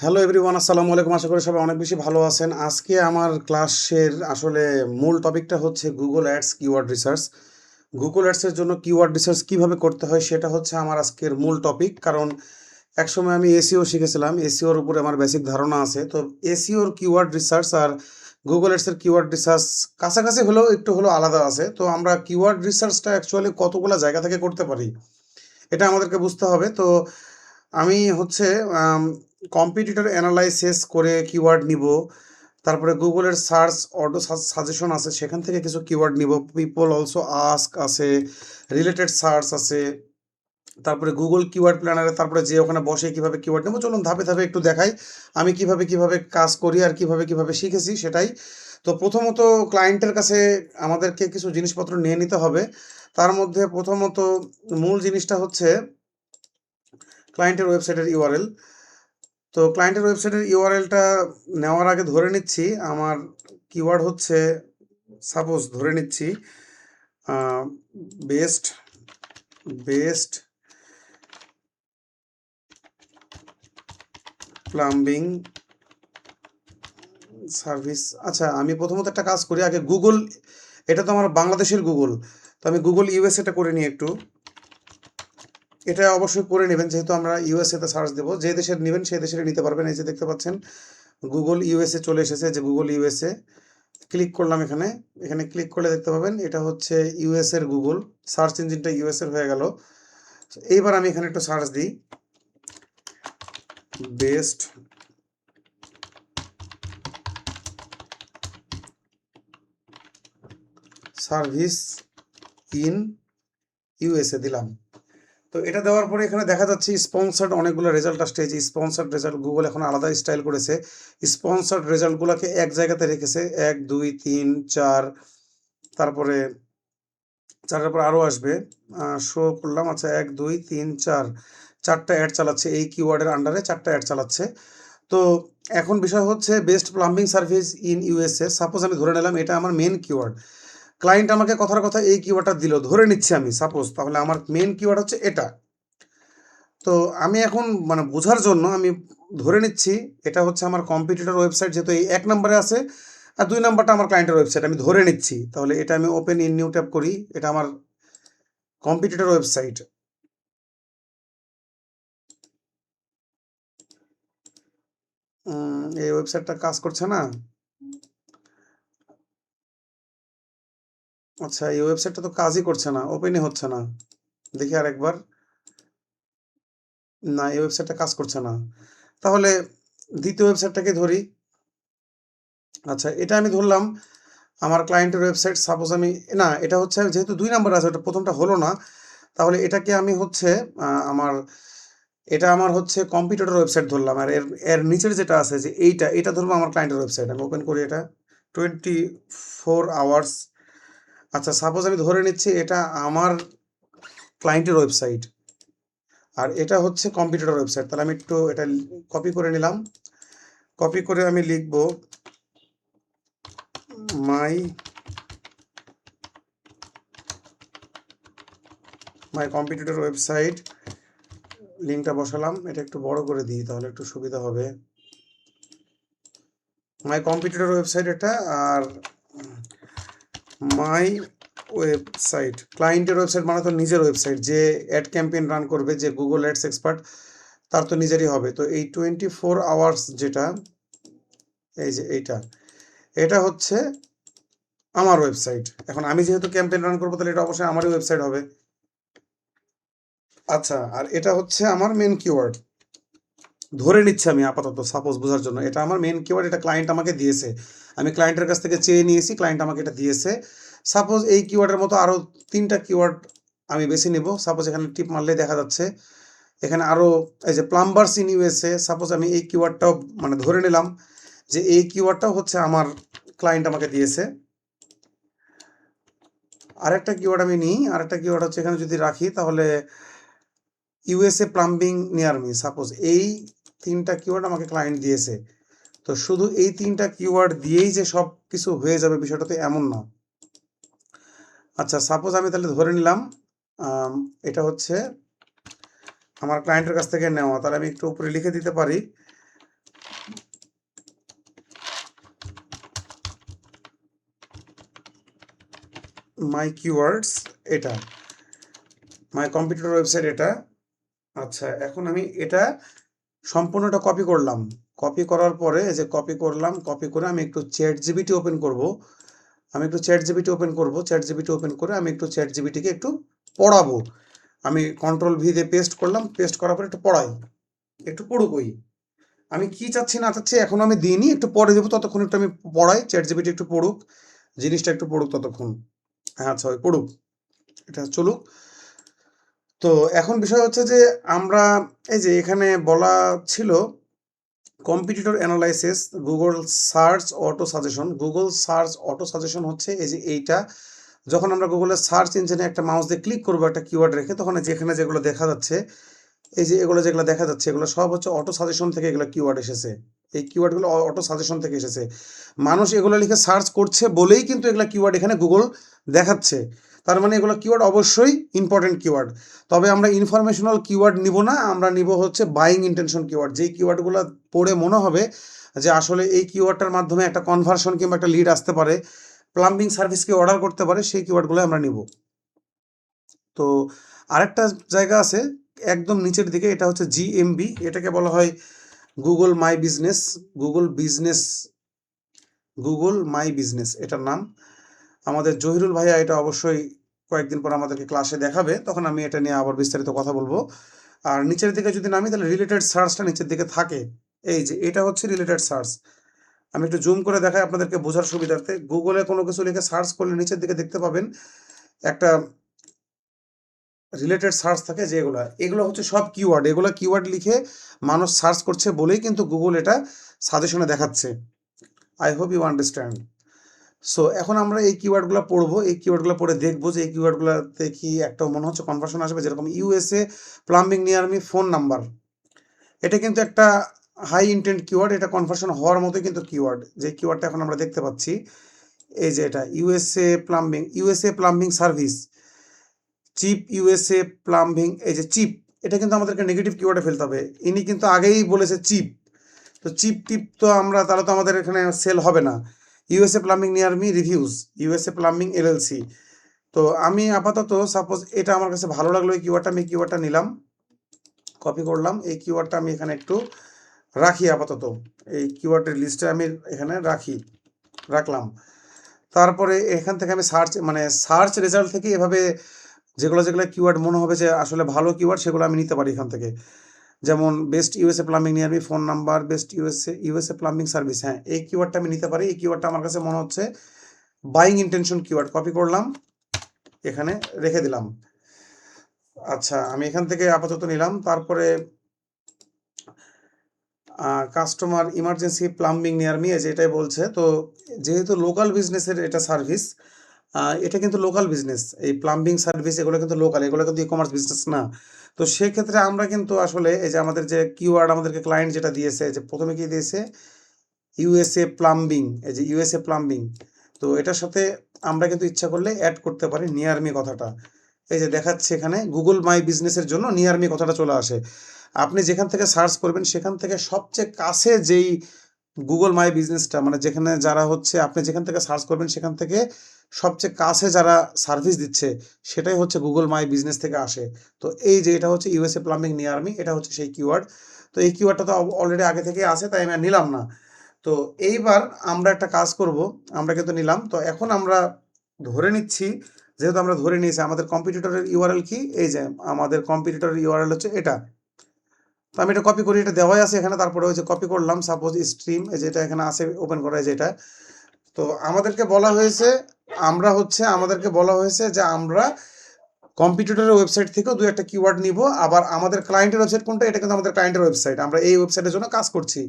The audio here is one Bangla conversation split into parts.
হ্যালো এভরিওয়ান, আসসালামু আলাইকুম। আশা করি সবাই অনেক বেশি ভালো আছেন। আজকে আমার ক্লাসের আসলে মূল টপিকটা হচ্ছে Google Ads keyword research. Google অ্যাডসের জন্য কিওয়ার্ড রিসার্চ কীভাবে করতে হয় সেটা হচ্ছে আমার আজকের মূল টপিক। কারণ একসময় আমি এসইও শিখেছিলাম, এসইওর উপরে আমার বেসিক ধারণা আছে। তো এসইওর কিওয়ার্ড রিসার্চ আর গুগল অ্যাডসের কিওয়ার্ড রিসার্চ কাছাকাছি হলেও একটু হলেও আলাদা আছে। তো আমরা কিওয়ার্ড রিসার্চটা অ্যাকচুয়ালি কতগুলো জায়গা থেকে করতে পারি এটা আমাদেরকে বুঝতে হবে। তো আমি হচ্ছে কম্পিটিটর অ্যানালাইসিস করে কিওয়ার্ড নিব। তারপরে গুগলের সার্চ অটো সাজেশন আছে, সেখান থেকে কিছু কিওয়ার্ড নিব। পিপল অলসো আস্ক আছে, রিলেটেড সার্চ আছে। তারপরে গুগল কিওয়ার্ড প্ল্যানারে তারপরে যে ওখানে বসে কিভাবে কিওয়ার্ড নেব, চলুন ধাপে ধাপে একটু দেখাই আমি কিভাবে কাজ করি আর কিভাবে শিখেছি সেটাই। তো প্রথমত ক্লায়েন্টের কাছে আমাদেরকে কিছু জিনিসপত্র নিয়ে নিতে হবে। তার মধ্যে প্রথমত মূল জিনিসটা হচ্ছে ক্লায়েন্টের ওয়েবসাইটের ইউআরএল। তো ক্লায়েন্টের ওয়েবসাইটের ইউআরএলটা নেওয়ার আগে ধরে নিচ্ছি আমার কিওয়ার্ড হচ্ছে, সাপোজ ধরে নিচ্ছি বেস্ট প্লাম্বিং সার্ভিস। আচ্ছা, আমি প্রথমত একটা কাজ করি আগে। গুগল, এটা তো আমার বাংলাদেশের গুগল, তো আমি গুগল ইউএসএটা করে নিই একটু। এটা অবশ্যই করে নেবেন, যেহেতু আমরা ইউএসএতে সার্চ দেবো। যে দেশের নেবেন সেই দেশের নিতে পারবেন। এই যে দেখতে পাচ্ছেন গুগল ইউএসএ চলে এসেছে, যে গুগল ইউএসএ ক্লিক করলাম। এখানে ক্লিক করলে দেখতে পাবেন এটা হচ্ছে ইউএস এর গুগল, সার্চ ইঞ্জিনটা ইউএস এর হয়ে গেল। এইবার আমি এখানে একটু সার্চ দিই, বেস্ট সার্ভিস ইন ইউএসএ দিলাম। তো এটা দেওয়ার পরে এখানে দেখা যাচ্ছে স্পন্সার্ড অনেকগুলো রেজাল্ট আসছে। যে স্পন্সার্ড রেজাল্ট গুগল এখন আলাদা স্টাইল করেছে। স্পন্সার্ড রেজাল্টগুলোকে এক জায়গাতে রেখেছে, 1 2 3 4, তারপরে 4-এর পর আরও আসবে। শো করলাম, আচ্ছা 1 2 3 4, 4টা অ্যাড চালাচ্ছে এই কিওয়ার্ডের আন্ডারে, 4টা অ্যাড চালাচ্ছে। তো এখন বিষয় হচ্ছে best plumbing service in USA. Suppose আমি ধরে নিলাম এটা আমার মেন কিওয়ার্ড। ক্লায়েন্ট আমাকে কথার কথা এই কিওয়ার্ডটা দিল, ধরে নিচ্ছি আমি সাপোজ, তাহলে আমার মেন কিওয়ার্ড হচ্ছে এটা। তো আমি এখন মানে বোঝার জন্য আমি ধরে নিচ্ছি এটা হচ্ছে আমার কম্পিটিটর ওয়েবসাইট, যেহেতু এই 1 নম্বরে আছে, আর 2 নম্বরটা আমার ক্লায়েন্টের ওয়েবসাইট আমি ধরে নিচ্ছি। তাহলে এটা আমি ওপেন ইন নিউ ট্যাব করি, এটা আমার কম্পিটিটর ওয়েবসাইট। এই ওয়েবসাইটটা কাজ করছে না। আচ্ছা, এই ওয়েবসাইটটা তো কাজই করছে না, ওপেনই হচ্ছে না। দেখি আরেকবার। না, এই ওয়েবসাইটটা কাজ করছে না। তাহলে দ্বিতীয় ওয়েবসাইটটাকে ধরি। আচ্ছা, এটা আমি ধরলাম আমার ক্লায়েন্টের ওয়েবসাইট। সাপোজ আমি, না এটা হচ্ছে যেহেতু 2 নাম্বার আছে, ওটা প্রথমটা হলো না, তাহলে এটাকে আমি হচ্ছে আমার, এটা আমার হচ্ছে কম্পিউটারের ওয়েবসাইট ধরলাম। আর এর এর নিচের যেটা আছে যে এটা ধরবো আমার ক্লায়েন্টের ওয়েবসাইট। আমি ওপেন করি এটা, 24 আওয়ার্স। আচ্ছা, সাপোজ আমি ধরে নিচ্ছি এটা আমার ক্লায়েন্টের ওয়েবসাইট আর এটা হচ্ছে কম্পিউটার ওয়েবসাইট। তাহলে আমি একটু এটা কপি করে নিলাম। কপি করে আমি লিখব মাই কম্পিউটার ওয়েবসাইট, লিঙ্কটা বসালাম। এটা একটু বড় করে দিই তাহলে একটু সুবিধা হবে। মাই কম্পিউটার ওয়েবসাইট এটা, আর মাই ওয়েবসাইট ক্লায়েন্টের ওয়েবসাইট মানে তো নিজের ওয়েবসাইট। যে অ্যাড ক্যাম্পেইন রান করবে, যে গুগল অ্যাডস এক্সপার্ট, তার তো নিজেরই হবে। তো এই 24 আওয়ার্স যেটা, এই যে এটা হচ্ছে আমার ওয়েবসাইট। এখন আমি যেহেতু ক্যাম্পেইন রান করবো, তাহলে এটা অবশ্যই আমারই ওয়েবসাইট হবে। আচ্ছা, আর এটা হচ্ছে আমার মেন কিওয়ার্ড ধরে নিচ্ছি আমি আপাতত, সাপোজ বোঝার জন্য। এটা আমার মেন কিওয়ার্ড, এটা ক্লায়েন্ট আমাকে দিয়েছে, আমি ক্লায়েন্টের কাছ থেকে চেয়ে নিয়েছি, ক্লায়েন্ট আমাকে এটা দিয়েছে। সাপোজ এই কিওয়ার্ডের মতো আরও 3টা কিওয়ার্ড আমি বেছে নেব। সাপোজ এখানে টিপ মারলে দেখা যাচ্ছে এখানে আরও, এই যে প্লাম্বার্স ইন ইউএসএ, সাপোজ আমি এই কিওয়ার্ডটাও মানে ধরে নিলাম যে এই কিওয়ার্ডটাও হচ্ছে আমার ক্লায়েন্ট আমাকে দিয়েছে। আরেকটা কিওয়ার্ড আমি নিই, আরেকটা কিওয়ার্ড হচ্ছে এখানে যদি রাখি তাহলে USA plumbing near me. Suppose এই 3টা কিওয়ার্ড আমাকে ক্লায়েন্ট দিয়েছে। তো শুধু এই 3টা কিওয়ার্ড দিয়েই যে সব কিছু হয়ে যাবে বিষয়টা তো এমন না। আচ্ছা, সাপোজ আমি তাহলে ধরে নিলাম এটা হচ্ছে আমার ক্লায়েন্টের কাছ থেকে নেওয়া। তাহলে আমি একটু উপরে লিখে দিতে পারি মাই কিওয়ার্ডস এটা, মাই কম্পিউটার ওয়েবসাইট এটা। আচ্ছা, এখন আমি এটা সম্পূর্ণটা কপি করলাম। কপি করার পরে এই যে কপি করলাম, কপি করে আমি একটু চ্যাট জিপিটি ওপেন করব। আমি একটু চ্যাট জিপিটি ওপেন করব। চ্যাট জিপিটি ওপেন করে আমি একটু চ্যাট জিপিটিকে একটু পড়াবো। আমি কন্ট্রোল ভি দিয়ে পেস্ট করলাম, পেস্ট করার পরে একটু পড়াই, একটু পড়ুক ওই। আমি কি চাচ্ছি না চাচ্ছি এখনো আমি দিইনি, একটু পরে দেবো, ততক্ষণ একটু আমি পড়াই, চ্যাট জিপিটি একটু পড়ুক, জিনিসটা একটু পড়ুক ততক্ষণ। আচ্ছা ওই পড়ুক, এটা চলুক। তো এখন বিষয় হচ্ছে যে আমরা এই যে এখানে বলা ছিল competitor analysis, Google search auto suggestion. Google search auto suggestion হচ্ছে এই যে এইটা, যখন আমরা গুগলের সার্চ ইঞ্জিনে একটা মাউস দিয়ে ক্লিক করবো একটা কিওয়ার্ড রেখে, তখন যেখানে যেগুলো দেখা যাচ্ছে, এই যে এগুলো যেগুলো দেখা যাচ্ছে এগুলো সব হচ্ছে অটো সাজেশন থেকে এগুলো কিওয়ার্ড এসেছে। এই কিওয়ার্ডগুলো অটো সাজেশন থেকে এসেছে। মানুষ এগুলো লিখে সার্চ করছে বলেই কিন্তু এগুলো কিওয়ার্ড এখানে গুগল দেখাচ্ছে। তার মানে এগুলো কিওয়ার্ড অবশ্যই ইম্পর্টেন্ট কিওয়ার্ড। তবে আমরা ইনফরমেশনাল কিওয়ার্ড নিব না, আমরা নিব হচ্ছে বাইং ইন্টেনশন কিওয়ার্ড। যেই কিওয়ার্ডগুলো পড়ে মনে হবে যে আসলে এই কিওয়ার্ডটার মাধ্যমে একটা কনভার্সন কিংবা একটা লিড আসতে পারে, প্লাম্বিং সার্ভিসকে অর্ডার করতে পারে, সেই কিওয়ার্ডগুলো আমরা নিব। তো আরেকটা জায়গা আছে একদম নিচের দিকে, এটা হচ্ছে জিএমবি, এটাকে বলা হয় Google my business. Google business, Google my business এটার নাম। আমাদের জহিরুল ভাইয়া এটা অবশ্যই কয়েকদিন পর আমাদেরকে ক্লাসে দেখাবে, তখন আমি এটা নিয়ে আবার বিস্তারিত কথা বলবো। আর নিচের দিকে যদি নামি তাহলে রিলেটেড সার্চটা নিচের দিকে থাকে। এই যে এটা হচ্ছে রিলেটেড সার্চ। আমি একটু জুম করে দেখাই আপনাদেরকে বোঝার সুবিধার্থে। গুগলে কোনো কিছু লিখে সার্চ করলে নিচের দিকে দেখতে পাবেন একটা রিলেটেড সার্চ থাকে, যে এগুলো হচ্ছে সব কিওয়ার্ড। এগুলো কিওয়ার্ড লিখে মানুষ সার্চ করছে বলেই কিন্তু গুগল এটা সাজেশনে দেখাচ্ছে। I hope you understand. So এখন আমরা এই কিওয়ার্ডগুলো পড়বো, এই কিওয়ার্ডগুলো পড়ে দেখবো যে এই কিওয়ার্ডগুলোতে কি একটা মনে হচ্ছে কনভার্সন আসবে। যেরকম USA plumbing near me phone number, এটা কিন্তু একটা হাই ইন্টেন্ট কিওয়ার্ড, এটা কনভার্সন হওয়ার মতোই কিন্তু কিওয়ার্ড। যে কিওয়ার্ডটা এখন আমরা দেখতে পাচ্ছি এই যে এটা USA plumbing service, cheap USA plumbing, এই যে চিপ, এটা কিন্তু আমাদেরকে নেগেটিভ কিওয়ার্ডে ফেলতে হবে। ইনি কিন্তু আগেই বলেছে চিপ, তো চিপ টিপ তো আমরা তাহলে তো আমাদের এখানে সেল হবে না। USA plumbing near me reviews, USA plumbing LLC. তো আমি আপাতত সাপোজ এটা আমার কাছে ভালো লাগলো এই কিওয়ার্ডটা, আমি কিওয়ার্ডটা নিলাম, কপি করলাম। এই কিওয়ার্ডটা আমি এখানে একটু রাখি আপাতত, এই কিওয়ার্ডের লিস্টে আমি এখানে রাখলাম। তারপরে এখান থেকে আমি সার্চ রেজাল্ট থেকে এভাবে যেগুলো কিওয়ার্ড মনে হবে যে আসলে ভালো কিওয়ার্ড, সেগুলো আমি নিতে পারি এখান থেকে। যেমন best USA plumbing near me phone number, best USA plumbing service, হ্যাঁ এই কিওয়ার্ডটা আমি নিতে পারি। এই কিওয়ার্ডটা আমার কাছে মনে হচ্ছে বাইং ইন্টেনশন কিওয়ার্ড। কপি করলাম, এখানে রেখে দিলাম। আচ্ছা আমি এখান থেকে আপাতত নিলাম। তারপরে customer emergency plumbing near me, এটাই বলছে। তো যেহেতু লোকাল বিজনেসের এটা সার্ভিস, এটা কিন্তু লোকাল বিজনেস, এই প্লাম্বিং সার্ভিস এগুলো কিন্তু লোকাল, এগুলো কিন্তু ই কমার্স বিজনেস না। তো সেক্ষেত্রে আমরা কিন্তু আসলে এই যে আমাদের যে কিওয়ার্ড আমাদেরকে ক্লায়েন্ট যেটা দিয়েছে, যে প্রথমে কি দিয়েছে ইউএসএ প্লাম্বিং, এই যে ইউএসএ প্লাম্বিং, তো এটার সাথে আমরা কিন্তু ইচ্ছা করলে অ্যাড করতে পারি নিয়ার মি কথাটা। এই যে দেখাচ্ছে এখানে গুগল মাই বিজনেসের জন্য নিয়ার মি কথাটা চলে আসে। আপনি যেখান থেকে সার্চ করবেন সেখান থেকে সবচেয়ে কাছে যেই গুগল মাই বিজনেসটা, মানে যেখানে যারা হচ্ছে আপনি যেখান থেকে সার্চ করবেন সেখান থেকে সবচেয়ে কাছে যারা সার্ভিস দিচ্ছে, সেটাই হচ্ছে গুগল মাই বিজনেস থেকে আসে। তো এই যে এটা হচ্ছে ইউএসএ প্লাম্বিং নিয়ার মি, এটা হচ্ছে সেই কিওয়ার্ড। তো এই কিওয়ার্ডটা তো অলরেডি আগে থেকে আছে, তাই আমি আর নিলাম না। তো এইবার আমরা একটা কাজ করব, আমরা কিন্তু নিলাম। তো এখন আমরা ধরে নিচ্ছি, যেহেতু আমরা ধরে নিয়েছি আমাদের কম্পিটিটরের ইউআরএল কি, এই যে আমাদের কম্পিটিটরের ইউআরএল হচ্ছে এটা। তো আমি এটা কপি করি, এটা দেওয়াই আছে এখানে। তারপরে ওই যে কপি করলাম, সাপোজ স্ট্রিম, এই যে এটা এখানে আছে ওপেন করা, যেটা। তো আমাদেরকে বলা হয়েছে যে আমরা কম্পিটিটরের ওয়েবসাইট থেকেও দু একটা কিওয়ার্ড নিব। আবার আমাদের ক্লায়েন্টের ওয়েবসাইট কোনটা, এটা কিন্তু আমাদের ক্লায়েন্টের ওয়েবসাইট, আমরা এই ওয়েবসাইটের জন্য কাজ করছি।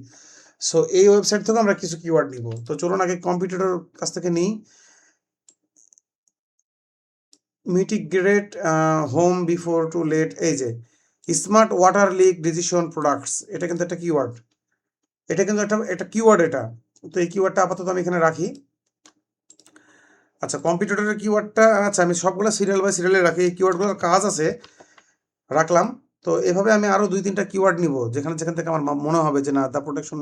সো এই ওয়েবসাইট থেকেও আমরা কিছু কিওয়ার্ড নিব। তো চলুন আগে কম্পিটিটর কাছ থেকে নিই। Mitigate home before too late, এই যে smart water leak decision products, এটা কিন্তু একটা কিওয়ার্ড, এটা কিন্তু একটা কিওয়ার্ড এটা। তো এই কিওয়ার্ডটা আপাতত আমি এখানে রাখি। আচ্ছা কম্পিটিটরের কিওয়ার্ডটা, আচ্ছা আমি সবগুলো সিরিয়াল বাই সিরিয়ালে রাখি, এই কিওয়ার্ডগুলোর কাজ আছে, রাখলাম। তো এভাবে আমি আরও 2-3টা কিওয়ার্ড নিব যেখান থেকে আমার মনে হবে যে না, the protection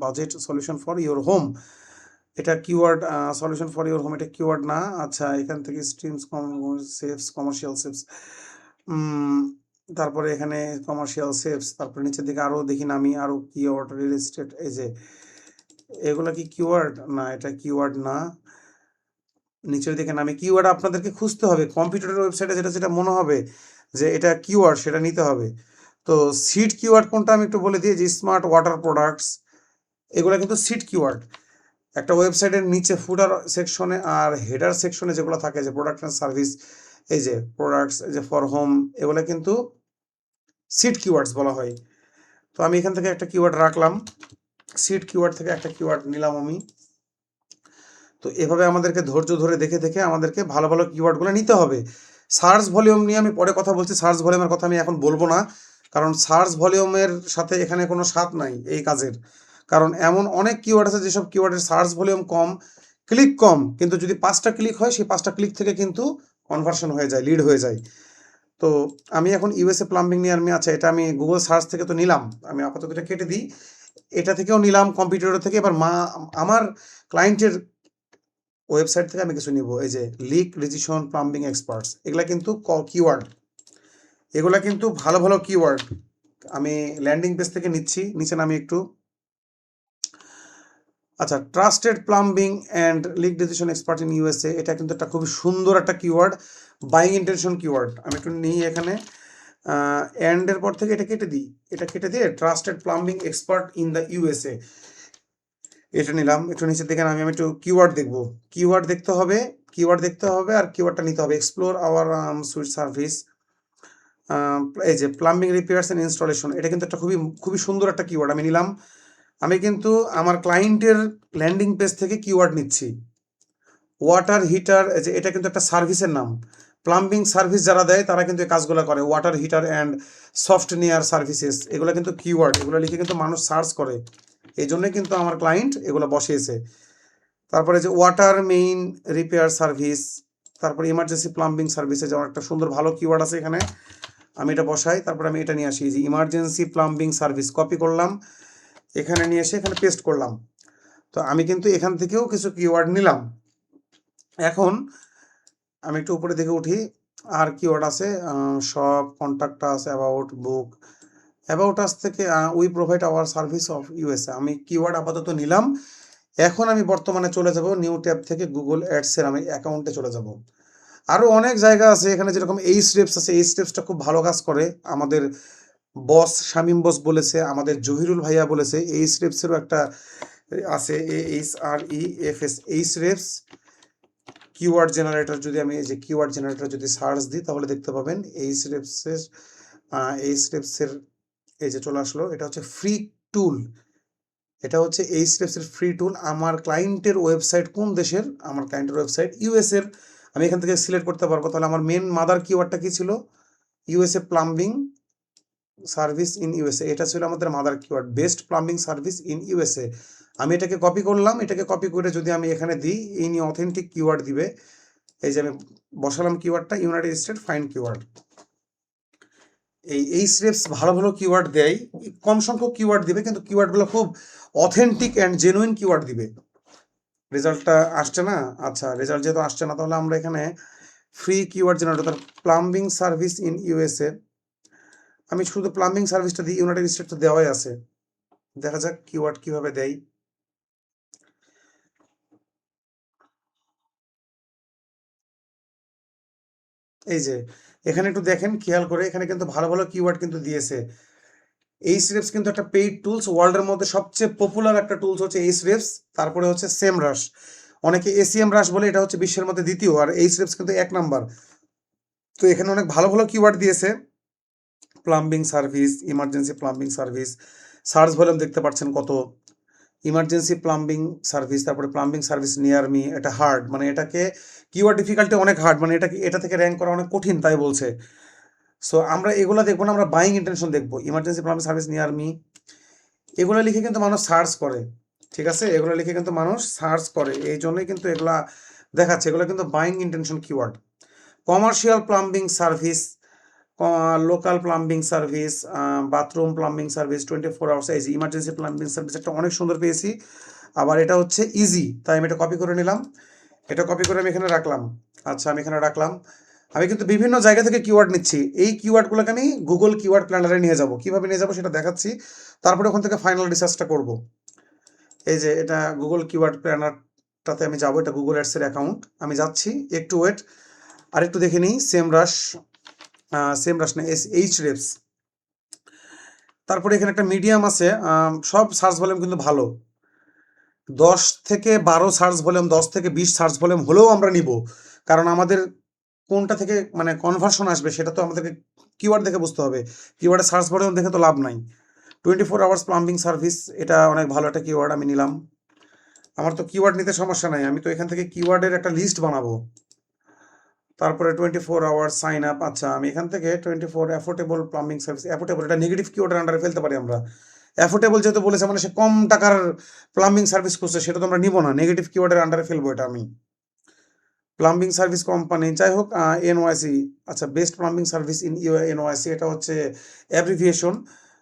budget solution for your home, এটা keyword solution for your home, এটা কিওয়ার্ড না। আচ্ছা, এখান থেকে স্ট্রিমস সেভস, কমার্শিয়াল সেভস, তারপরে এখানে কমার্শিয়াল সেভস, তারপরে নিচের দিকে আরও দেখি নামি আরও কিওয়ার্ড রিয়েল এস্টেট। এই যে এগুলা কি কিওয়ার্ড না, এটা কিওয়ার্ড না। নিচের দিকে নামে কিওয়ার্ড আপনাদেরকে খুঁজতে হবে কম্পিউটারের ওয়েবসাইটে, যেটা যেটা মনে হবে যে এটা কিওয়ার্ড সেটা নিতে হবে। তো সিড কিওয়ার্ড কোনটা আমি একটু বলে দিই, যে স্মার্ট ওয়াটার প্রোডাক্টস, এগুলো কিন্তু সিড কিওয়ার্ড। একটা ওয়েবসাইটের নিচে ফুটার সেকশনে আর হেডার সেকশনে যেগুলো থাকে, যে প্রোডাক্ট অ্যান্ড সার্ভিস, এই যে প্রোডাক্টস, এই যে ফর হোম, এগুলো কিন্তু সিড কিওয়ার্ডস বলা হয়। তো আমি এখান থেকে একটা কিওয়ার্ড রাখলাম, সিড কিওয়ার্ড থেকে একটা কিওয়ার্ড নিলাম আমি। তো এভাবে আমাদেরকে ধৈর্য ধরে দেখে দেখে আমাদেরকে ভালো ভালো কিওয়ার্ডগুলো নিতে হবে। সার্চ ভলিউম নিয়ে আমি পরে কথা বলছি, সার্চ ভলিউমের কথা আমি এখন বলবো না, কারণ সার্চ ভলিউমের সাথে এখানে কোনো স্বাদ নাই এই কাজের। কারণ এমন অনেক কিওয়ার্ড আছে যেসব কিওয়ার্ডের সার্চ ভলিউম কম, ক্লিক কম, কিন্তু যদি 5টা ক্লিক হয় সেই 5টা ক্লিক থেকে কিন্তু কনভার্সন হয়ে যায়, লিড হয়ে যায়। তো আমি এখন ইউএসএ প্লাম্বিং নিয়ে আমি, আচ্ছা এটা আমি গুগল সার্চ থেকে তো নিলাম, আমি আপাতত এটা কেটে দিই। এটা থেকেও নিলাম কম্পিউটার থেকে। এবার আমার ক্লায়েন্টের ওয়েবসাইট থেকে আমি কিছু নিব। এই যে লিক রেজিশন প্লাম্বিং এক্সপার্টস, এগুলা কিন্তু কিওয়ার্ড, এগুলা কিন্তু ভালো ভালো কিওয়ার্ড। আমি ল্যান্ডিং পেজ থেকে নিচ্ছি, নিচে নামি একটু। আচ্ছা, trusted plumbing and leak decision expert in USA, এটা কিন্তু একটা খুবই সুন্দর একটা কিওয়ার্ড, বাইং ইন্টেনশন কিওয়ার্ড। আমি একটু নিই এখানে, অ্যান্ডের পর থেকে এটা কেটে দিই, এটা কেটে দিয়ে trusted plumbing expert in the USA, এটা নিলাম। একটু নিচের দিকে আমি একটু কিওয়ার্ড দেখবো, কিওয়ার্ড দেখতে হবে, কিওয়ার্ড দেখতে হবে আর কিওয়ার্ডটা নিতে হবে। এক্সপ্লোর আওয়ার সুইট সার্ভিস, এই যে প্লাম্বিং রিপেয়ার্স অ্যান্ড ইনস্টলেশন, এটা কিন্তু একটা খুবই খুবই সুন্দর একটা কিওয়ার্ড আমি নিলাম। আমি কিন্তু আমার ক্লায়েন্টের ল্যান্ডিং পেজ থেকে কিওয়ার্ড নিচ্ছি। ওয়াটার হিটার, যে এটা কিন্তু একটা সার্ভিসের নাম, প্লাম্বিং সার্ভিস যারা দেয় তারা কিন্তু এই কাজগুলো করে। Water heater and software services, এগুলো কিন্তু কিওয়ার্ড, এগুলো লিখে কিন্তু মানুষ সার্চ করে, এই জন্যই কিন্তু আমার ক্লায়েন্ট এগুলো বসিয়েছে। তারপরে যে ওয়াটার মেইন রিপেয়ার সার্ভিস, তারপরে ইমার্জেন্সি প্লাম্বিং সার্ভিসে, যেমন একটা সুন্দর ভালো কিওয়ার্ড আছে এখানে, আমি এটা বসাই, তারপরে আমি এটা নিয়ে আসি, যে ইমার্জেন্সি প্লাম্বিং সার্ভিস, কপি করলাম, এখানে নিয়ে এসে এখানে পেস্ট করলাম। তো আমি কিন্তু এখান থেকেও কিছু কিওয়ার্ড নিলাম। এখন আমি একটু উপরে দিকে উঠি, আর কিওয়ার্ড আছে, সব কন্ট্যাক্ট আছে, অ্যাবাউট বুক, অ্যাবাউট আস থেকে we provide our service of USA, আমি কিওয়ার্ড আপাতত নিলাম। এখন আমি বর্তমানে চলে যাব নিউ ট্যাব থেকে গুগল অ্যাডসের আমি অ্যাকাউন্টে চলে যাব। আরও অনেক জায়গা আছে এখানে, যেরকম এই স্টেপস আছে, এই স্টেপসটা খুব ভালো কাজ করে। আমাদের বস শামীম বস বলেছে, আমাদের জহিরুল ভাইয়া বলেছে, এই স্টেপসেরও একটা আছে, AHREFS, এই স্টেপস কিওয়ার্ড জেনারেটর। যদি আমি এই যে কিওয়ার্ড জেনারেটর যদি সার্চ দিই তাহলে দেখতে পাবেন এই স্টেপসের, এই যে চলে আসলো, এটা হচ্ছে ফ্রি টুল, এটা হচ্ছে এই স্টেপসের ফ্রি টুল। আমার ক্লায়েন্টের ওয়েবসাইট কোন দেশের, আমার ক্লায়েন্টের ওয়েবসাইট ইউএসএর, আমি এখান থেকে সিলেক্ট করতে পারবো। তাহলে আমার মেন মাদার কিওয়ার্ডটা কি ছিল, USA plumbing service in USA, এটা ছিল আমাদের mother keyword, best plumbing service in USA. আমি এটাকে কপি করলাম, এটাকে কপি করে যদি আমি এখানে দিই, ইনি অথেন্টিক কিওয়ার্ড দিবে। এই যে আমি বসালাম কিওয়ার্ডটা, ইউনাইটেড স্টেট ফাইন্ড কিওয়ার্ড। এই স্টেপস ভালো ভালো কিওয়ার্ড দেয়, কম সংখ্যক কিওয়ার্ড দিবে, কিন্তু কিওয়ার্ডগুলো খুব অথেন্টিক অ্যান্ড জেনুইন কিওয়ার্ড দিবে। রেজাল্টটা আসছে না? আচ্ছা, রেজাল্ট যেহেতু আসছে না, তাহলে আমরা এখানে free keyword generator plumbing service in USA, আমি শুধু প্লাম্বিং সার্ভিসটা দিই, ইউনাইটেড স্টেট তো দেওয়াই আছে, দেখা যাক কিওয়ার্ড কিভাবে দেয়। এই যে এখানে একটু দেখেন খেয়াল করে, এখানে কিন্তু ভালো ভালো কিওয়ার্ড কিন্তু দিয়েছে। এই স্রেপস কিন্তু একটা পেইড টুলস, ওয়ার্ল্ডের মধ্যে সবচেয়ে পপুলার একটা টুলস হচ্ছে এই স্রেপস, তারপরে হচ্ছে সেম রাশ, অনেকে এসিএম রাশ বলে, এটা হচ্ছে বিশ্বের মধ্যে দ্বিতীয়, আর এই স্রেপস কিন্তু 1 নাম্বার। তো এখানে অনেক ভালো ভালো কিওয়ার্ড দিয়েছে, plumbing service, emergency plumbing service, search volume দেখতে পাচ্ছেন কত, ইমার্জেন্সি প্লাম্বিং সার্ভিস, তারপরে প্লাম্বিং সার্ভিস নিয়ার মি, এটা হার্ড, মানে এটাকে কিওয়ার্ড ডিফিকাল্টি অনেক হার্ড, মানে এটা থেকে র্যাঙ্ক করা অনেক কঠিন তাই বলছে। সো আমরা এগুলো দেখবো না, আমরা বাইং ইন্টেনশন দেখবো, emergency plumbing service near me, এগুলো লিখে কিন্তু মানুষ সার্চ করে, ঠিক আছে, এগুলো লিখে কিন্তু মানুষ সার্চ করে, এই জন্যই কিন্তু এগুলা দেখাচ্ছে, এগুলো কিন্তু buying intention keyword. Commercial plumbing service, local plumbing service, bathroom plumbing service 24 hours, এই যে ইমার্জেন্সি প্লাম্বিং সার্ভিস একটা অনেক সুন্দর পেয়েছি। আবার এটা হচ্ছে ইজি, তাই আমি এটা কপি করে নিলাম। এটা কপি করে আমি এখানে রাখলাম। আচ্ছা, আমি এখানে রাখলাম। আমি কিন্তু বিভিন্ন জায়গা থেকে কিওয়ার্ড নিচ্ছি। এই কিওয়ার্ডগুলোকে আমি গুগল কিওয়ার্ড প্ল্যানারে নিয়ে যাব। কিভাবে নিয়ে যাব সেটা দেখাচ্ছি। তারপরে ওখান থেকে ফাইনাল রিসার্চটা করব। এই যে এটা গুগল কিওয়ার্ড প্ল্যানারটাতে আমি যাব। এটা গুগল অ্যাডসের অ্যাকাউন্ট। আমি যাচ্ছি, একটু ওয়েট। আর একটু দেখে নিই সেম রাশ না, এইচরেফস। তারপরে এখানে একটা মিডিয়াম আছে। সব সার্চ ভলিউম কিন্তু ভালো। 10 থেকে 12 সার্চ ভলিউম, 10 থেকে 20 সার্চ ভলিউম হলেও আমরা নিব। কারণ আমাদের কোনটা থেকে মানে কনভার্সন আসবে সেটা তো আমাদেরকে কিওয়ার্ড দেখে বুঝতে হবে। কিওয়ার্ডের সার্চ ভলিউম দেখে তো লাভ নাই। 24 আওয়ার্স প্লাম্বিং সার্ভিস, এটা অনেক ভালো একটা কিওয়ার্ড, আমি নিলাম। আমার তো কিওয়ার্ড নিতে সমস্যা নাই, আমি তো এখান থেকে কিওয়ার্ডের একটা লিস্ট বানাবো। তারপরে 24 আওয়ার সাইন আপ। আচ্ছা, আমি এখান থেকে 24 অ্যাফোর্ডেবল প্লাম্বিং সার্ভিস। অ্যাফোর্ডেবল এটা নেগেটিভ কিওয়ার্ডের আন্ডারে ফেলতে পারি আমরা। অ্যাফোর্ডেবল যেহেতু বলেছে মানে সে কম টাকার প্লাম্বিং সার্ভিস করছে, সেটা তো আমরা নিব না। নেগেটিভ কিওয়ার্ডের আন্ডারে ফেলবো এটা আমি। প্লাম্বিং সার্ভিস কোম্পানি, যাই হোক, এনওয়াইসি। আচ্ছা, best plumbing service in NYC, এটা হচ্ছে অ্যাব্রিভিয়েশন।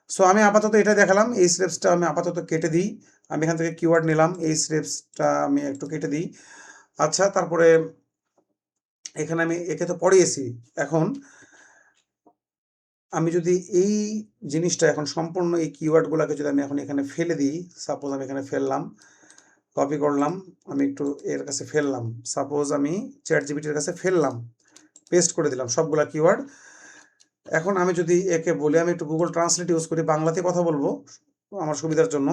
সো আমি আপাতত এটা দেখালাম। এই স্টেপসটা আমি আপাতত কেটে দিই। আমি এখান থেকে কিওয়ার্ড নিলাম, এই স্টেপসটা আমি একটু কেটে দিই। আচ্ছা, তারপরে এখানে আমি একে তো পড়িয়েছি। এখন আমি যদি এই জিনিসটা এখন সম্পূর্ণ এই কিওয়ার্ডগুলোকে যদি আমি এখন এখানে ফেলে দিই, সাপোজ আমি এখানে ফেললাম, কপি করলাম, আমি একটু এর কাছে ফেললাম, সাপোজ আমি চ্যাটজিপিটির কাছে ফেললাম, পেস্ট করে দিলাম সবগুলা কিওয়ার্ড। এখন আমি যদি একে বলি, আমি একটু গুগল ট্রান্সলেট ইউজ করি, বাংলাতে কথা বলবো আমার সুবিধার জন্য।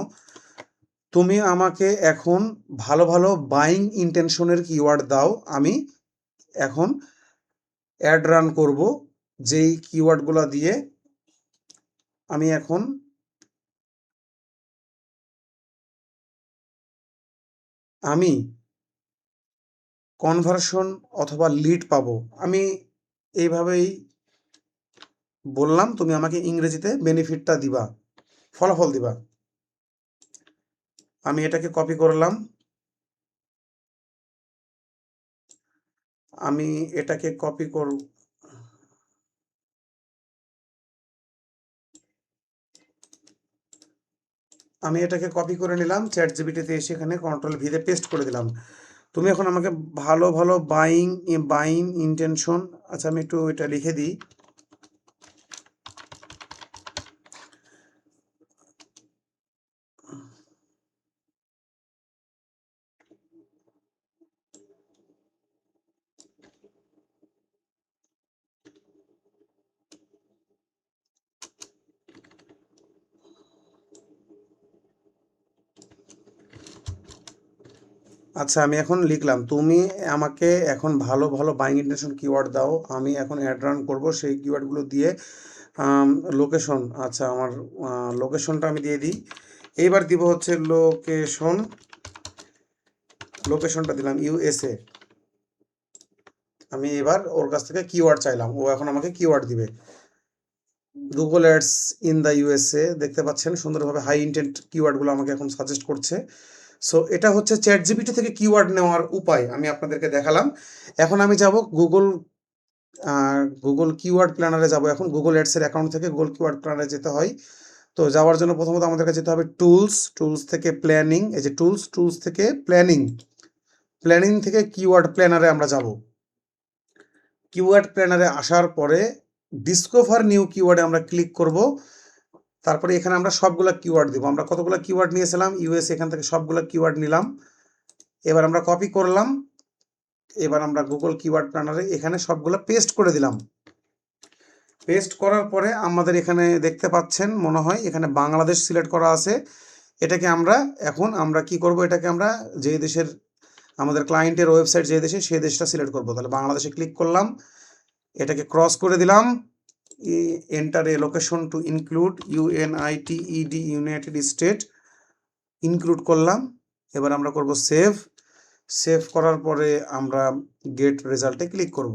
তুমি আমাকে এখন ভালো ভালো বাইং ইন্টেনশনের কিওয়ার্ড দাও, আমি এখন অ্যাড রান করব যেই কিওয়ার্ডগুলো দিয়ে আমি এখন কনভার্সন অথবা লিড পাবো। আমি এইভাবেই বললাম, তুমি আমাকে ইংরেজিতে বেনিফিটটা দিবা, ফলাফল দিবা। আমি এটাকে কপি করলাম, আমি এটাকে কপি করব, আমি এটাকে কপি করে নিলাম, চ্যাটজিপিটিতে এসে এখানে কন্ট্রোল ভিতে পেস্ট করে দিলাম। তুমি এখন আমাকে ভালো ভালো বাইং ইন্টেনশন, আচ্ছা আমি একটু এটা লিখে দিই। আচ্ছা, আমি এখন লিখলাম, তুমি আমাকে এখন ভালো ভালো বাইং ইন্টেনশন কিওয়ার্ড দাও, আমি এখন অ্যাড রান করবো সেই কিওয়ার্ডগুলো দিয়ে। লোকেশন, আচ্ছা আমার লোকেশনটা আমি দিয়ে দিই। এইবার দিব হচ্ছে লোকেশনটা দিলাম ইউএসএ। আমি এবার ওর কাছ থেকে কিওয়ার্ড চাইলাম, ও এখন আমাকে কিওয়ার্ড দিবে। Google ads in the USA, দেখতে পাচ্ছেন সুন্দরভাবে হাই ইন্টেন্ট কিওয়ার্ডগুলো আমাকে এখন সাজেস্ট করছে। সো এটা হচ্ছে চ্যাটজিপিটি থেকে কিওয়ার্ড নেওয়ার উপায়, আমি আপনাদেরকে দেখালাম। এখন আমি যাব গুগল কিওয়ার্ড প্ল্যানারে যাব। এখন গুগল অ্যাডসের অ্যাকাউন্ট থেকে গুগল কিওয়ার্ড প্ল্যানারে যেতে হয়। তো যাওয়ার জন্য প্রথমত আমাদেরকে যেতে হবে টুলস থেকে প্ল্যানিং। এই যে টুলস থেকে প্ল্যানিং থেকে কিওয়ার্ড প্ল্যানারে আমরা যাব। কিওয়ার্ড প্ল্যানারে আসার পরে ডিসকভার নিউ কিওয়ার্ডে আমরা ক্লিক করব। তারপরে এখানে আমরা সবগুলা কিওয়ার্ড দিব। আমরা কতগুলো কিওয়ার্ড নিয়েছিলাম ইউএস, এখান থেকে সবগুলো কিওয়ার্ড নিলাম। এবার আমরা কপি করলাম, এবার আমরা গুগল কিওয়ার্ড প্ল্যানারে এখানে সবগুলো পেস্ট করে দিলাম। পেস্ট করার পরে আমাদের এখানে দেখতে পাচ্ছেন মনে হয় এখানে বাংলাদেশ সিলেক্ট করা আছে। এটাকে আমরা কি করব, এটাকে আমরা যে দেশের আমাদের ক্লায়েন্টের ওয়েবসাইট যে দেশে, সেই দেশটা সিলেক্ট করব। তাহলে বাংলাদেশে ক্লিক করলাম, এটাকে ক্রস করে দিলাম, enter a location to include U N I T E D United State, include করলাম। এবার আমরা করব সেভ করার পরে আমরা গেট রেজাল্টে ক্লিক করব।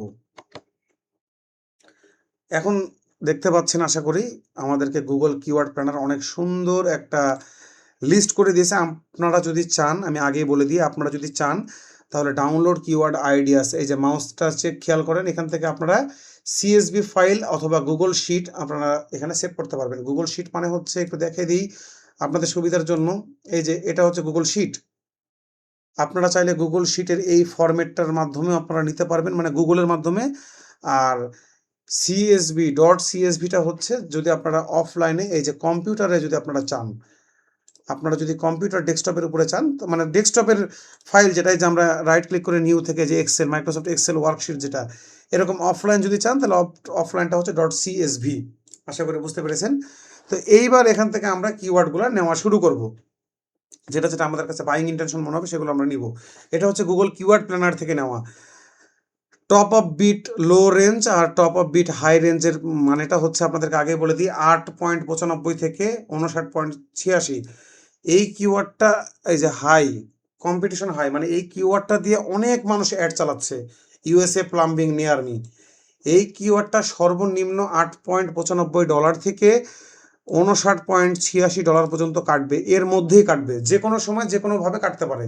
এখন দেখতে পাচ্ছেন আশা করি আমাদেরকে গুগল কিওয়ার্ড প্ল্যানার অনেক সুন্দর একটা লিস্ট করে দিয়েছে। আপনারা যদি চান, আমি আগেই বলে দিই, আপনারা যদি চান তাহলে ডাউনলোড কিওয়ার্ড আইডিয়াস, এই যে মাউসটা খেয়াল করেন, এখান থেকে আপনারা সিএসভি ফাইল অথবা গুগল শিট আপনারা এখানে সেভ করতে পারবেন। গুগল শিট মানে হচ্ছে, একটু দেখে দিই আপনাদের সুবিধার জন্য, এই যে এটা হচ্ছে গুগল শিট। আপনারা চাইলে গুগল শিটের এই ফরম্যাটটার মাধ্যমে আপনারা নিতে পারবেন, মানে গুগলের মাধ্যমে। আর CSVটা হচ্ছে যদি আপনারা অফলাইনে এই যে কম্পিউটারে যদি আপনারা চান, আপনারা যদি কম্পিউটার ডেস্কটপের উপরে চান, মানে ডেস্কটপের ফাইল যেটাই যে আমরা রাইট ক্লিক করে নিউ থেকে যে এক্সেল, মাইক্রোসফট এক্সেল ওয়ার্কশিট যেটা, এরকম অফলাইন যদি চান তাহলে অফলাইনটা হচ্ছে .csv। আশা করি বুঝতে পেরেছেন। তো এইবার এখান থেকে আমরা কিওয়ার্ডগুলো নেওয়া শুরু করব, যেটা যেটা আমাদের কাছে বাইং ইন্টেনশন মনে হবে সেগুলো আমরা নিব। এটা হচ্ছে গুগল কিওয়ার্ড প্ল্যানার থেকে নেওয়া। Top of bit low range আর টপ অফ বিট হাই রেঞ্জের মানেটা হচ্ছে আপনাদেরকে আগে বলে দিই, 8.95 থেকে 59.86। এই কিওয়ার্ডটা এই যে হাই, কম্পিটিশন হাই, মানে এই কিওয়ার্ডটা দিয়ে অনেক মানুষ অ্যাড চালাচ্ছে। USA প্লাম্বিং নিয়ার মি, এই কিওয়ার্ডটা সর্বনিম্ন $8.95 থেকে $59.86 পর্যন্ত কাটবে, এর মধ্যেই কাটবে, যে কোনো সময় যে কোনোভাবে কাটতে পারে।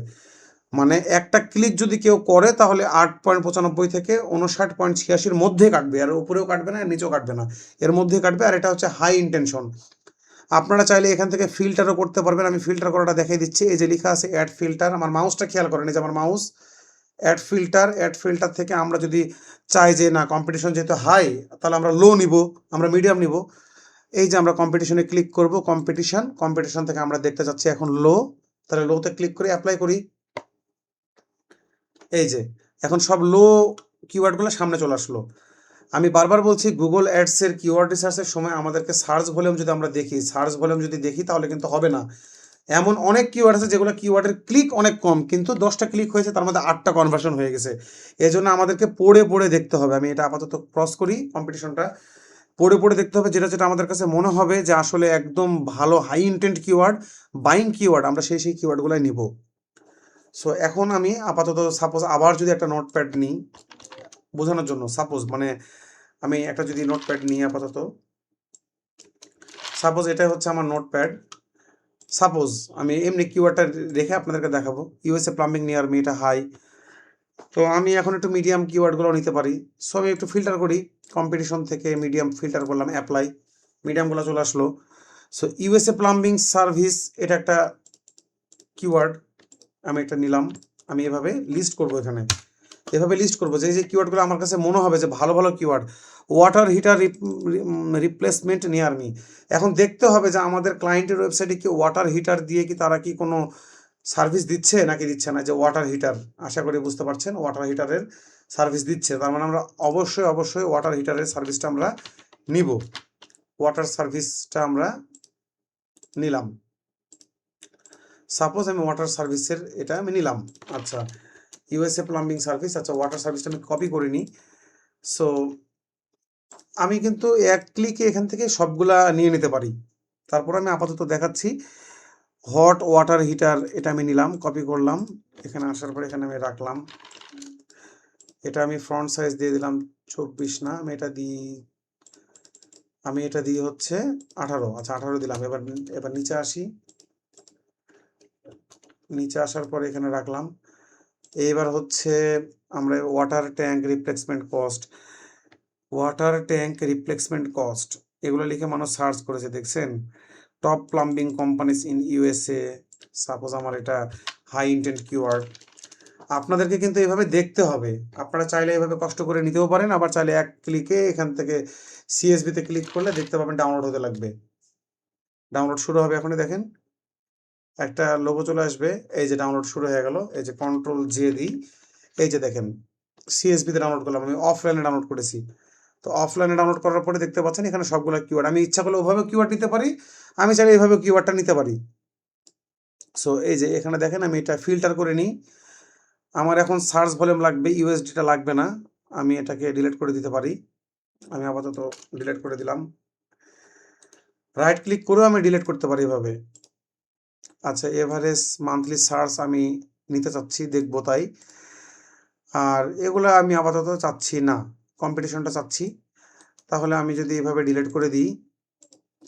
মানে একটা ক্লিক যদি কেউ করে তাহলে 8.95 থেকে 59.86-র মধ্যে কাটবে, আর উপরেও কাটবে না, নিচেও কাটবে না, এর মধ্যে কাটবে। আর এটা হচ্ছে হাই ইন্টেনশন। আপনারা চাইলে এখান থেকে ফিল্টারও করতে পারবেন, আমি ফিল্টার করাটা দেখাই দিচ্ছি। এই যে লেখা আছে অ্যাড ফিল্টার, আমার মাউসটা খেয়াল করেন, এই যে আমার মাউস, অ্যাড ফিল্টার থেকে আমরা যদি চাই যে না কম্পিটিশন যেহেতু হাই তাহলে আমরা লো নিব, আমরা মিডিয়াম নিব, এই যে আমরা কম্পিটিশনে ক্লিক করব, কম্পিটিশন থেকে আমরা দেখতে চাচ্ছি এখন লো, তাহলে লোতে ক্লিক করে অ্যাপ্লাই করি। এই যে এখন সব লো কিওয়ার্ডগুলো সামনে চলে আসলো। আমি বারবার বলছি গুগল অ্যাডসের কিওয়ার্ড রিসার্চের সময় আমাদেরকে সার্চ ভলিউম যদি দেখি তাহলে কিন্তু হবে না। এমন অনেক কিওয়ার্ড আছে যেগুলো কিওয়ার্ডের ক্লিক অনেক কম, কিন্তু 10টা ক্লিক হয়েছে, তার মধ্যে 8টা কনভার্সন হয়ে গেছে। এই জন্য আমাদেরকে পড়ে পড়ে দেখতে হবে। আমি এটা আপাতত ক্রস করি, কম্পিটিশনটা পড়ে পড়ে দেখতে হবে, যেটা যেটা আমাদের কাছে মনে হবে যে আসলে একদম ভালো high intent keyword, buying keyword, আমরা সেই কিওয়ার্ডগুলোই নিব। সো এখন আমি আপাতত সাপোজ আবার যদি একটা নোটপ্যাড নিই বোঝানোর জন্য, সাপোজ মানে আমি একটা যদি নোটপ্যাড নিই আপাতত, সাপোজ এটা হচ্ছে আমার নোটপ্যাড, সাপোজ আমি এমনি কিওয়ার্ডটা রেখে আপনাদেরকে দেখাবো। USA প্লাম্বিং নিয়ার মি, এটা হাই, তো আমি এখন একটু মিডিয়াম কিওয়ার্ডগুলো নিতে পারি। সো আমি একটু ফিল্টার করি, কম্পিটিশন থেকে মিডিয়াম ফিল্টার করলাম, অ্যাপ্লাই, মিডিয়ামগুলো চলে আসলো। সো USA প্লাম্বিং সার্ভিস, এটা একটা কিওয়ার্ড, আমি এটা নিলাম। আমি এভাবে লিস্ট করব, এভাবে লিস্ট করবো যে যে কিওয়ার্ডগুলো আমার কাছে মনে হবে যে ভালো ভালো keyword. Water heater replacement near me, এখন দেখতে হবে যে আমাদের ক্লায়েন্টের ওয়েবসাইটে কি ওয়াটার হিটার দিয়ে কি তারা কি কোনো সার্ভিস দিচ্ছে নাকি দিচ্ছে না। যে ওয়াটার হিটার, আশা করি বুঝতে পারছেন, ওয়াটার হিটারের সার্ভিস দিচ্ছে, তার মানে আমরা অবশ্যই ওয়াটার হিটারের সার্ভিসটা আমরা নিব। ওয়াটার সার্ভিসটা আমরা নিলাম, সাপোজ আমি ওয়াটার সার্ভিসের এটা আমি নিলাম। আচ্ছা, USA প্লাম্বিং সার্ভিস, আচ্ছা ওয়াটার সার্ভিসটা আমি কপি করে নিই। সো আমি কিন্তু এক ক্লিকে এখান থেকে সবগুলা নিয়ে নিতে পারি। তারপর আমি আপাতত দেখাচ্ছি হট ওয়াটার হিটার, এটা আমি নিলাম, কপি করলাম, এখানে আসার পর এখানে আমি রাখলাম। এটা আমি ফ্রন্ট সাইজ দিয়ে দিলাম 24 না, আমি এটা দিই হচ্ছে 18। আচ্ছা 18 দিলাম। এবার নিচে আসি, নিচে আসার পর এখানে রাখলাম। এইবার হচ্ছে আমরা ওয়াটার ট্যাঙ্ক রিপ্লেসমেন্ট কস্ট, এগুলো লিখে মানুষ সার্চ করেছে, দেখছেন, top plumbing companies in USA। Suppose আমার এটা হাই ইন্টেন্ট কিওয়ার্ড। আপনাদেরকে কিন্তু এইভাবে দেখতে হবে, আপনারা চাইলে এইভাবে কষ্ট করে নিতেও পারেন, আবার চাইলে এক ক্লিকে এখান থেকে CSVতে ক্লিক করলে দেখতে পাবেন ডাউনলোড হতে লাগবে। ডাউনলোড শুরু হবে, এখনই দেখেন একটা লোগো চলে আসবে, এই যে ডাউনলোড শুরু হয়ে গেল। এই যে Ctrl J দিই, এই যে দেখেন CSVতে ডাউনলোড করলাম, আমি অফলাইনে ডাউনলোড করেছি। তো অফলাইনে ডাউনলোড করার পরে দেখতে পাচ্ছেন এখানে সবগুলো কিওয়ার্ড, আমি ইচ্ছা করলে ওভাবে কিওয়ার্ড নিতে পারি, আমি চাইলে এইভাবে কিওয়ার্ডটা নিতে পারি। সো এই যে এখানে দেখেন আমি এটা ফিল্টার করে নিই। আমার এখন সার্চ ভলিউম লাগবে, USDটা লাগবে না, আমি এটাকে ডিলিট করে দিতে পারি। আমি আপাতত ডিলিট করে দিলাম, রাইট ক্লিক করেও আমি ডিলিট করতে পারি এভাবে। আচ্ছা, এভারেজ মান্থলি সার্চ আমি নিতে চাচ্ছি, দেখবো তাই। আর এগুলো আমি আপাতত চাচ্ছি না, কম্পিটিশনটা চাচ্ছি। তাহলে আমি যদি এভাবে ডিলিট করে দিই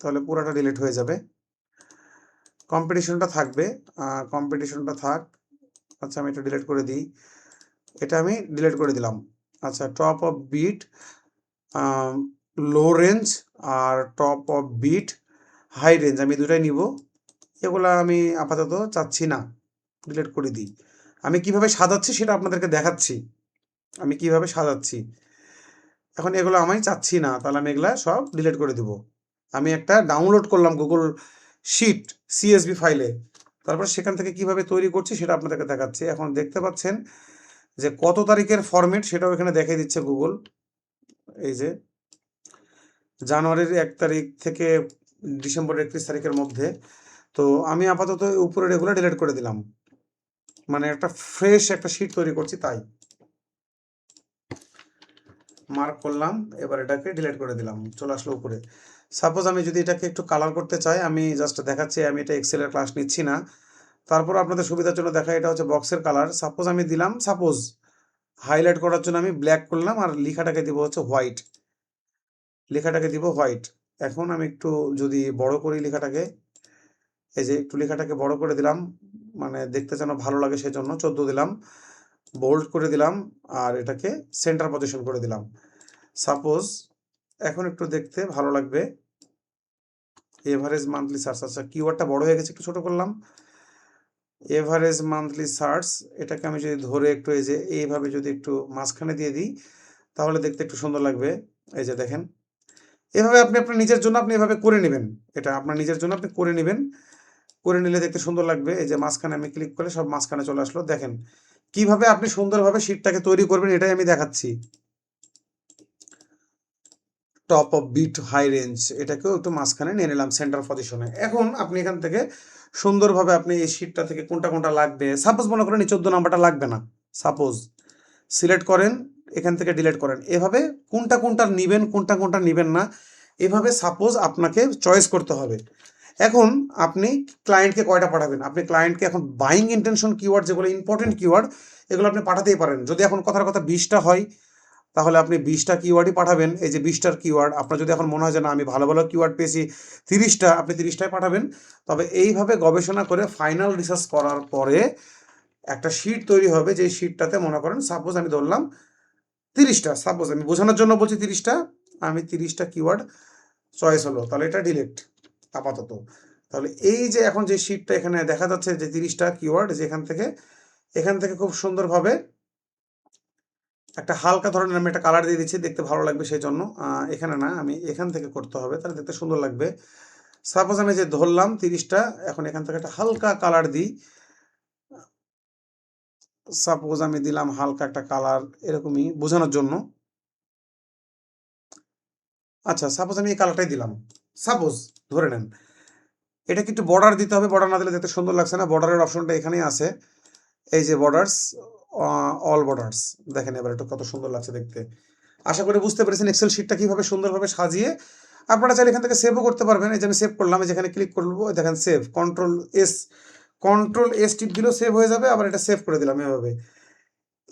তাহলে পুরোটা ডিলিট হয়ে যাবে, কম্পিটিশনটা থাকবে, কম্পিটিশনটা থাক। আচ্ছা আমি এটা ডিলিট করে দিই, এটা আমি ডিলিট করে দিলাম। আচ্ছা, top of bit low range আর top of bit high range, আমি দুটাই নিব। এগুলো আমি আপাতত চাচ্ছি না, ডিলিট করে দিই। আমি কিভাবে সাজাচ্ছি সেটা আপনাদেরকে দেখাচ্ছি, আমি কিভাবে সাজাচ্ছি। এখন এগুলো আমি চাচ্ছি না, তাহলে আমি এগুলা সব ডিলিট করে দিব। আমি একটা ডাউনলোড করলাম গুগল শিট সিএসভি ফাইলে, তারপর সেখান থেকে কিভাবে তৈরি করছি সেটা আপনাদেরকে দেখাচ্ছি। এখন দেখতে পাচ্ছেন যে কত তারিখের ফরম্যাট সেটাও এখানে দেখিয়ে দিচ্ছে গুগল। এই যে জানুয়ারির 1 তারিখ থেকে ডিসেম্বরের 31 তারিখের মধ্যে। তো আমি আপাতত উপরের এগুলো ডিলিট করে দিলাম, মানে একটা ফ্রেশ একটা শিট তৈরি করছি তাই মার্ক করলাম। এবার এটাকে ডিলিট করে দিলাম, চলে আসলো উপরে। সাপোজ আমি যদি এটাকে একটু কালার করতে চাই, আমি জাস্ট দেখাচ্ছি, আমি এটা এক্সেলের ক্লাস নিচ্ছি না, তারপর আপনাদের সুবিধার জন্য দেখা, এটা হচ্ছে বক্সের কালার। সাপোজ আমি দিলাম, সাপোজ হাইলাইট করার জন্য আমি ব্ল্যাক করলাম, আর লেখাটাকে দিব হচ্ছে হোয়াইট, লেখাটাকে দিব হোয়াইট। এখন আমি একটু যদি বড় করি লেখাটাকে, এই যে একটু লেখাটাকে বড় করে দিলাম, মানে দেখতে যেন ভালো লাগে সেজন্য 14 দিলাম, বোল্ড করে দিলাম, আর এটাকে সেন্টার পজিশন করে দিলাম। সাপোজ এখন একটু দেখতে ভালো লাগবে, এভারেজ মান্থলি সার্চ। আচ্ছা কিওয়ার্ডটা বড় হয়ে গেছে, একটু ছোট করলাম, এভারেজ মান্থলি সার্চ। এটাকে আমি যদি ধরে একটু এই যে এইভাবে যদি একটু মাঝখানে দিয়ে দিই, তাহলে দেখতে একটু সুন্দর লাগবে। এই যে দেখেন, এভাবে আপনি আপনার নিজের জন্য আপনি এভাবে করে নেবেন, এটা আপনার নিজের জন্য আপনি করে নেবেন, করে নিলে দেখতে সুন্দর লাগবে। এই যে মাঝখানে আমি ক্লিক করলে সব মাঝখানে চলে আসলো। দেখেন কিভাবে আপনি সুন্দরভাবে শীটটাকে তৈরি করবেন, এটাই আমি দেখাচ্ছি। Top of bit high range, এটাকেও একটু মাঝখানে নিয়ে নিলাম সেন্টার পজিশনে। এখন আপনি এখান থেকে সুন্দরভাবে আপনি এই শীটটা থেকে কোনটা কোনটা লাগবে, সাপোজ মনে করেন এই 14 নাম্বারটা লাগবে না, সাপোজ সিলেক্ট করেন, এখান থেকে ডিলিট করেন। এভাবে কোনটা কোনটা নিবেন, কোনটা কোনটা নিবেন না, এভাবে সাপোজ আপনাকে চয়েস করতে হবে। এখন আপনি ক্লায়েন্টকে কয়টা পাঠাবেন, আপনি ক্লায়েন্টকে এখন বাইং ইন্টেনশন কিওয়ার্ড, যেগুলো ইম্পর্টেন্ট কিওয়ার্ড, এগুলো আপনি পাঠাতেই পারেন। যদি এখন কথার কথা 20টা হয়, তাহলে আপনি 20টা কিওয়ার্ডই পাঠাবেন। এই যে 20টার কিওয়ার্ড, আপনার যদি এখন মনে হয় যে না আমি ভালো ভালো কিওয়ার্ড পেয়েছি 30টা, আপনি 30টাই পাঠাবেন। তবে এইভাবে গবেষণা করে ফাইনাল রিসার্চ করার পরে একটা শিট তৈরি হবে, যে শিটটাতে মনে করেন সাপোজ আমি ধরলাম 30টা, সাপোজ আমি বোঝানোর জন্য বলছি 30টা, আমি 30টা কিওয়ার্ড চয়েস হলো, তাহলে এটা ডিলিট আপাতত। তাহলে এই যে এখন যে শিটটা এখানে দেখা যাচ্ছে যে 30টা কিওয়ার্ড, যে এখান থেকে খুব সুন্দরভাবে একটা হালকা ধরনের আমি একটা কালার দিয়ে দিচ্ছি, দেখতে ভালো লাগবে সেই জন্য। এখানে না, আমি এখান থেকে করতে হবে, তাহলে দেখতে সুন্দর লাগবে। সাপোজ আমি যে ধরলাম 30টা, এখন এখান থেকে একটা হালকা কালার দিই, সাপোজ আমি দিলাম হালকা একটা কালার এরকমই বোঝানোর জন্য। আচ্ছা সাপোজ আমি এই কালারটাই দিলাম, সাপোজ ধরে নেন। এটা একটু বর্ডার দিতে হবে, বর্ডার না দিলে দেখতে সুন্দর লাগছে না। বর্ডারের অপশনটা এখানেই আছে, এই যে বর্ডার্স, অল বর্ডার্স। দেখেন এবার এটা কত সুন্দর লাগছে দেখতে। আশা করি বুঝতে পেরেছেন এক্সেল শিটটা কিভাবে সুন্দরভাবে সাজিয়ে আপনারা চাইলে এখান থেকে সেভও করতে পারবেন। এই যে আমি সেভ করলাম, যেখানে ক্লিক করবো দেখেন সেভ, কন্ট্রোল এস টিপ দিলেও সেভ হয়ে যাবে, আবার এটা সেভ করে দিলাম এভাবে।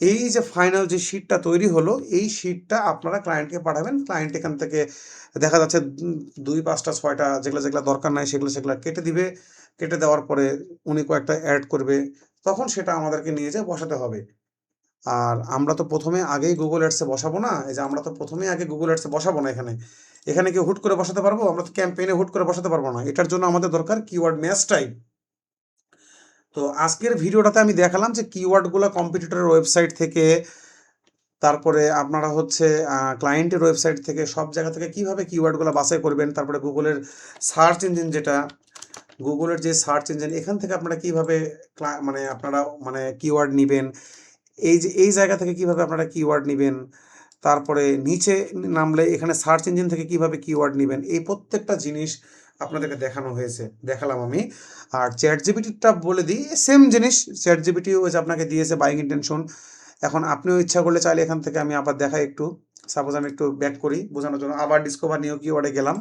এই যে ফাইনাল যে শিটটা তৈরি হলো, এই শিটটা আপনারা ক্লায়েন্টকে পাঠাবেন। ক্লায়েন্ট এখান থেকে দেখা যাচ্ছে 2, 5টা 6টা যেগুলো যেগুলো দরকার নাই সেগুলো কেটে দিবে। কেটে দেওয়ার পরে উনি কয়েকটা অ্যাড করবে, তখন সেটা আমাদেরকে নিয়ে যেয়ে বসাতে হবে। আর আমরা তো প্রথমে আগেই গুগল অ্যাডসে বসাবো না, এই যে আমরা তো প্রথমেই আগে গুগল অ্যাডসে বসাবো না। এখানে কি হুট করে বসাতে পারবো? আমরা তো ক্যাম্পেইনে হুট করে বসাতে পারবো না। এটার জন্য আমাদের দরকার কিওয়ার্ড ম্যাচ টাইপ। তো আজকের ভিডিওটাতে আমি দেখালাম যে কিওয়ার্ডগুলো কম্পিটিটরের ওয়েবসাইট থেকে, তারপরে আপনারা হচ্ছে ক্লায়েন্টের ওয়েবসাইট থেকে, সব জায়গা থেকে কিভাবে কিওয়ার্ডগুলো বাছাই করবেন। তারপরে গুগলের সার্চ ইঞ্জিন, যেটা গুগলের যে সার্চ ইঞ্জিন, এখান থেকে আপনারা কিভাবে মানে আপনারা মানে কিওয়ার্ড নেবেন, এই যে এই জায়গা থেকে কিভাবে আপনারা কিওয়ার্ড নেবেন, তারপরে নিচে নামলে এখানে সার্চ ইঞ্জিন থেকে কিভাবে কিওয়ার্ড নেবেন, এই প্রত্যেকটা জিনিস আপনাদেরকে দেখালাম আমি। আর চ্যাট জিপিটিটা বলে দিই, সেম জিনিস, চ্যাট জিপিটি ওই যে আপনাকে দিয়েছে বাইং ইন্টেনশন। এখন আপনিও ইচ্ছা করলে চাইলে এখান থেকে আমি আবার দেখাই একটু, সাপোজ আমি একটু ব্যাক করি বোঝানোর জন্য, আবার ডিসকভার নিউ কিওয়ার্ডে গেলাম।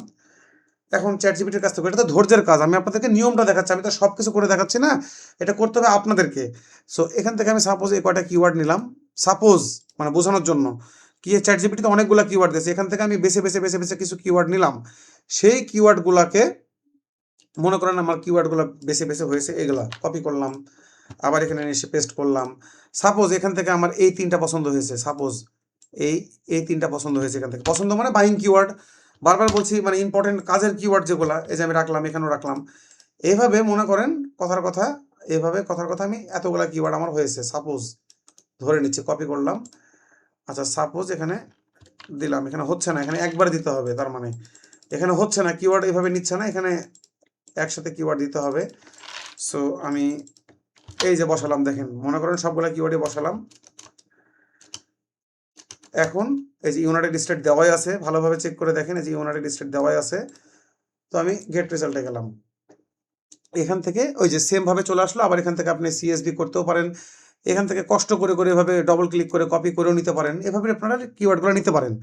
এখন চ্যাট জিপিটির কাছ থেকে, এটা তো ধৈর্যের কাজ, আমি আপনাদেরকে নিয়মটা দেখাচ্ছি, আমি তো সব কিছু করে দেখাচ্ছি না, এটা করতে হবে আপনাদেরকে। সো এখান থেকে আমি সাপোজ এই কয়টা কিওয়ার্ড নিলাম, সাপোজ মানে বোঝানোর জন্য। কি চ্যাট জিপিটিতে অনেকগুলো কিওয়ার্ড দিয়েছে, এখান থেকে আমি বেছে বেছে বেছে বেছে কিছু কিওয়ার্ড নিলাম। সেই কিওয়ার্ডগুলোকে মনে করেন আমার কিওয়ার্ডগুলো বেছে বেছে হয়েছে, এগুলা কপি করলাম, আবার এখানে এসে পেস্ট করলাম। সাপোজ এখান থেকে আমার এই 3টা পছন্দ হয়েছে, সাপোজ এই এই 3টা পছন্দ হয়েছে। এখান থেকে পছন্দ মানে বাইং কিওয়ার্ড, বারবার বলছি, মানে ইম্পর্টেন্ট কাজের কিওয়ার্ড যেগুলো, এই যে আমি রাখলাম, এখানেও রাখলাম। এইভাবে মনে করেন কথার কথা এভাবে কথার কথা আমি এতগুলা কিওয়ার্ড আমার হয়েছে, সাপোজ ধরে নিচ্ছি, কপি করলাম। আচ্ছা সাপোজ এখানে দিলাম, এখানে হচ্ছে না, এখানে একবার দিতে হবে, তার মানে এখানে হচ্ছে না, কিওয়ার্ড এভাবে নিচ্ছে না, এখানে একসাথে কিওয়ার্ড দিতে হবে। সো আমি এই যে বসালাম, দেখেন মনে করেন সবগুলা কিওয়ার্ডে বসালাম। এখন এই যে ইউনাইটেড স্টেট দেওয়াই আছে, ভালোভাবে চেক করে দেখেন, এই যে ইউনাইটেড স্টেট দেওয়াই আছে। তো আমি গেট রেজাল্টে গেলাম, এখান থেকে ওই যে সেম ভাবে চলে আসলো। আবার এখান থেকে আপনি সিএসভি করতেও পারেন, এখান থেকে কষ্ট করে করে এভাবে ডবল ক্লিক করে কপি করেও নিতে পারেন, এভাবে আপনারা কিওয়ার্ডগুলো নিতে পারেন।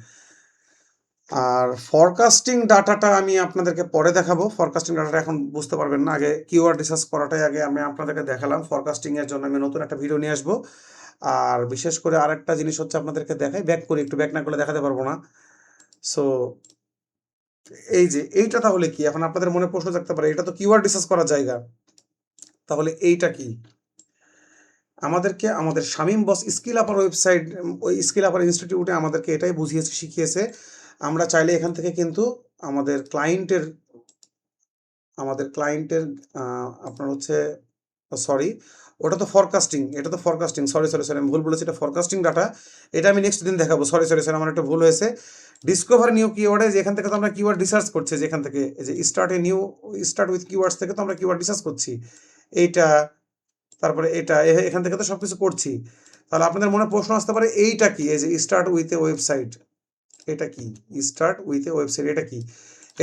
আর ফরকাস্টিং ডাটাটা আমি আপনাদেরকে পরে দেখাবো, ফরকাস্টিং ডাটাটা এখন বুঝতে পারবেন না, আগে কিওয়ার্ড রিসার্চ করাটাই আগে আমি আপনাদেরকে দেখালাম। ফরকাস্টিং এর জন্য আমি নতুন একটা ভিডিও নিয়ে আসবো। আর বিশেষ করে আরেকটা জিনিস হচ্ছে আপনাদেরকে দেখাই, ব্যাক করি, একটু ব্যাক না করলে দেখাতে পারবো না। সো এই যে এইটা তাহলে কি, এখন আপনাদের মনে প্রশ্ন থাকতে পারে, এটা তো কিওয়ার্ড রিসার্চ করার জায়গা, তাহলে এইটা কি? আমাদেরকে আমাদের শামীম বস স্কিল আপার ওয়েবসাইট, ওই স্কিল আপার ইনস্টিটিউটে আমাদেরকে এটাই বুঝিয়েছে, শিখিয়েছে। আমরা চাইলে এখান থেকে কিন্তু আমাদের ক্লায়েন্টের আপনার হচ্ছে, সরি ওটা তো ফরকাস্টিং, এটা তো ফরকাস্টিং, সরি আমি ভুল বলেছি, এটা ফরকাস্টিং ডাটা, এটা আমি নেক্সট দিন দেখাবো। সরি স্যার, আমার একটা ভুল হয়েছে। ডিসকভার নিউ কিওয়ার্ডে যেখান থেকে তো আমরা কিওয়ার্ড রিসার্চ করছি, যেখান থেকে এই যে স্টার্ট উইথ কিওয়ার্ডস থেকে তো আমরা কিওয়ার্ড রিসার্চ করছি, এইটা, তারপরে এটা, এখান থেকে তো সবকিছু করছি। তাহলে আপনাদের মনে প্রশ্ন আসতে পারে এইটা কি, এই যে স্টার্ট উইথ এ ওয়েবসাইট, এটা কি? স্টার্ট উইথ এ ওয়েবসাইট এটা কি?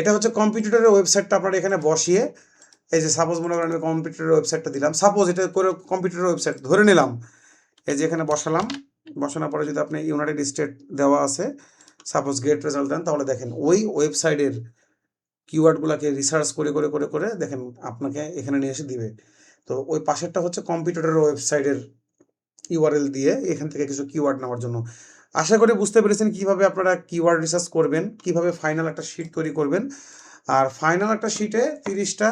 এটা হচ্ছে কম্পিটিটরের ওয়েবসাইটটা আপনারা এখানে বসিয়ে, এই যে সাপোজ মনে করেন আমি কম্পিউটারের ওয়েবসাইটটা দিলাম, সাপোজ এটা করে কম্পিউটারের ওয়েবসাইট ধরে নিলাম, এই যে এখানে বসালাম, বসানোর পরে যদি আপনি ইউনাইটেড স্টেট দেওয়া আছে, সাপোজ গেট রেজাল্ট দেন, তাহলে দেখেন ওই ওয়েবসাইটের কিওয়ার্ডগুলোকে রিসার্চ করে করে করে করে দেখেন আপনাকে এখানে নিয়ে এসে দিবে। তো ওই পাশেরটা হচ্ছে কম্পিউটারের ওয়েবসাইটের ইউআরএল দিয়ে এখান থেকে কিছু কিওয়ার্ড নেওয়ার জন্য। আশা করি বুঝতে পেরেছেন কিভাবে আপনারা কিওয়ার্ড রিসার্চ করবেন, কিভাবে ফাইনাল একটা শিট তৈরি করবেন। আর ফাইনাল একটা শিটে 30টা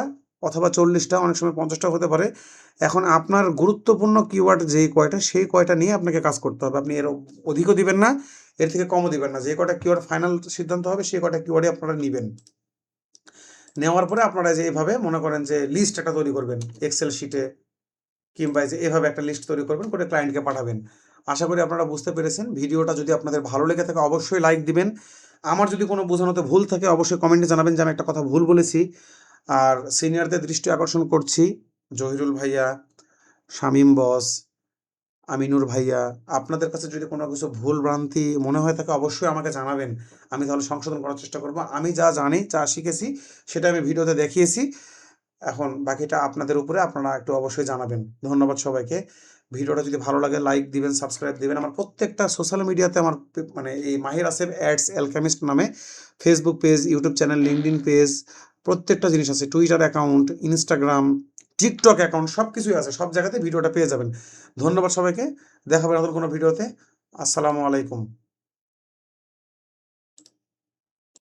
অথবা 40টা, অনেক সময় 50টা হতে পারে। এখন আপনার গুরুত্বপূর্ণ কিওয়ার্ড যেই কয়টা, সেই কয়টা নিয়ে আপনাকে কাজ করতে হবে। আপনি এর অধিকও দিবেন না, এর থেকে কমও দিবেন না, যে কয়টা কিওয়ার্ড ফাইনাল সিদ্ধান্ত হবে সেই কয়টা কিওয়ার্ডই আপনারা নেবেন। নেওয়ার পরে আপনারা যে এভাবে মনে করেন যে লিস্ট একটা তৈরি করবেন এক্সেল শিটে, কিংবা যে এভাবে একটা লিস্ট তৈরি করবেন, করে ক্লায়েন্টকে পাঠাবেন। আশা করি আপনারা বুঝতে পেরেছেন। ভিডিওটা যদি আপনাদের ভালো লেগে থাকে অবশ্যই লাইক দিবেন। আমার যদি কোনো বোঝানোতে ভুল থাকে অবশ্যই কমেন্টে জানাবেন যে আমি একটা কথা ভুল বলেছি। আর সিনিয়রদের দৃষ্টি আকর্ষণ করছি, জহিরুল ভাইয়া, শামীম বস, আমিনুর ভাইয়া, আপনাদের কাছে যদি কোনো কিছু ভুল ভ্রান্তি মনে হয়ে থাকে অবশ্যই আমাকে জানাবেন, আমি তাহলে সংশোধন করার চেষ্টা করব। আমি যা জানি, যা শিখেছি সেটা আমি ভিডিওতে দেখিয়েছি, এখন বাকিটা আপনাদের উপরে, আপনারা একটু অবশ্যই জানাবেন। ধন্যবাদ সবাইকে। ভিডিওটা যদি ভালো লাগে লাইক দিবেন, সাবস্ক্রাইব দিবেন। আমার প্রত্যেকটা সোশ্যাল মিডিয়াতে আমার মানে এই মাহির আসেফ অ্যাডস অ্যালকেমিস্ট নামে Facebook page, YouTube channel, LinkedIn page, প্রত্যেকটা জিনিস আছে, Twitter account, Instagram, TikTok account, সব কিছুই আছে, সব জায়গাতে ভিডিওটা পেয়ে যাবেন। ধন্যবাদ সবাইকে, দেখা হবে নতুন কোনো ভিডিওতে। আসসালামু আলাইকুম।